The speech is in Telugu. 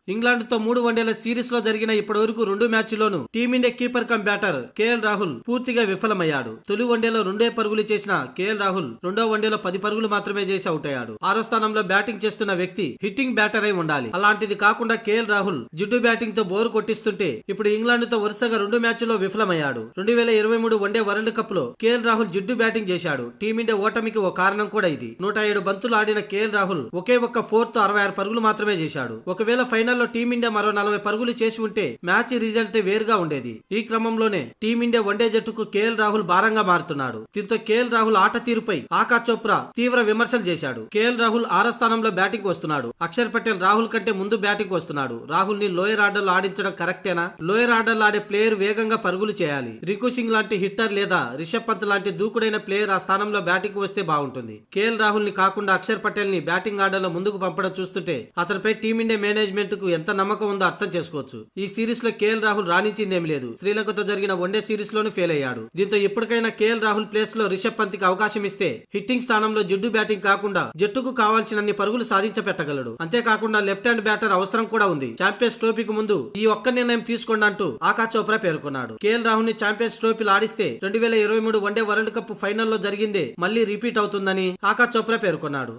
ఇంగ్లాండ్ తో 3 వన్డేల సిరీస్ లో జరిగిన ఇప్పటివరకు 2 మ్యాచ్ల్లోనూ team India keeper cum batter KL Rahul పూర్తిగా విఫలమయ్యాడు. తొలి వన్డేలో 2 పరుగులు చేసిన కేఎల్ రాహుల్ రెండో వన్డేలో 10 పరుగులు మాత్రమే చేసి అవుట్ అయ్యాడు. 6వ స్థానంలో బ్యాటింగ్ చేస్తున్న వ్యక్తి హిట్టింగ్ బ్యాటర్ అయి ఉండాలి. అలాంటిది కాకుండా కేఎల్ రాహుల్ జిడ్డు బ్యాటింగ్ తో బోరు కొట్టిస్తుంటే ఇప్పుడు ఇంగ్లాండ్ తో వరుసగా 2 మ్యాచ్ల్లో విఫలమయ్యాడు. 2023 వన్డే వరల్డ్ కప్ లో కేఎల్ రాహుల్ జిడ్డు బ్యాటింగ్ చేశాడు. టీమిండియా ఓటమికి ఓ కారణం కూడా ఇది. 107 బంతులు ఆడిన కేఎల్ రాహుల్ ఒకే ఒక్క 4తో 66 పరుగులు మాత్రమే చేశాడు. ఒకవేళ ఫైనల్లో టీమిండియా మరో 40 పరుగులు చేసి ఉంటే మ్యాచ్ రిజల్ట్ వేరుగా ఉండేది. ఈ క్రమంలోనే టీమిండియా వన్డే జట్టుకు కేఎల్ రాహుల్ భారంగా మారుతున్నాడు. దీంతో కేఎల్ రాహుల్ ఆట తీరుపై ఆకాష్ చోప్రా తీవ్ర విమర్శలు చేశాడు. కేఎల్ రాహుల్ 6వ స్థానంలో బ్యాటింగ్ వస్తున్నాడు. అక్షర్ పటేల్ రాహుల్ కంటే ముందు బ్యాటింగ్ వస్తున్నాడు. రాహుల్ ని లోయర్ ఆర్డర్ లో ఆడించడం కరెక్టేనా? లోయర్ ఆర్డర్ లో ఆడే ప్లేయర్ వేగంగా పరుగులు చేయాలి. రికు సింగ్ లాంటి హిట్టర్ లేదా రిషబ్ పంత్ లాంటి దూకుడైన ప్లేయర్ ఆ స్థానంలో బ్యాటింగ్ వస్తే బాగుంటుంది. కేఎల్ రాహుల్ ని కాకుండా అక్షర్ పటేల్ ని బ్యాటింగ్ ఆర్డర్ లో ముందుకు పంపడం చూస్తుంటే అతనిపై టీమిండియా మేనేజ్మెంట్ కు ఎంత నమ్మకం ఉందో అర్థం చేసుకోవచ్చు. ఈ సిరీస్ లో కేఎల్ రాహుల్ రాణించిందేం లేదు. శ్రీలంకతో జరిగిన వన్డే సిరీస్ లోనూ ఫెయిల్ అయ్యాడు. దీంతో ఇప్పటికైనా కేఎల్ రాహుల్ ప్లేస్ లో రిషబ్ పంత్ కి అవకాశం ఇస్తే హిట్టింగ్ స్థానంలో జిడ్డు బ్యాటింగ్ కాకుండా జట్టుకు కావాల్సినన్ని పరుగులు సాధించపెట్టగలడు. అంతేకాకుండా లెఫ్ట్ హ్యాండ్ బ్యాటర్ అవసరం కూడా ఉంది. ఛాంపియన్స్ ట్రోఫీకి ముందు ఈ ఒక్క నిర్ణయం తీసుకోండి అంటూ ఆకాష్ చోప్రా పేర్కొన్నాడు. కేఎల్ రాహుల్ ని ఛాంపియన్స్ ట్రోఫీలు ఆడిస్తే 2023 వన్డే వరల్డ్ కప్ ఫైనల్లో జరిగిందే మళ్లీ రిపీట్ అవుతుందని ఆకాష్ చోప్రా పేర్కొన్నాడు.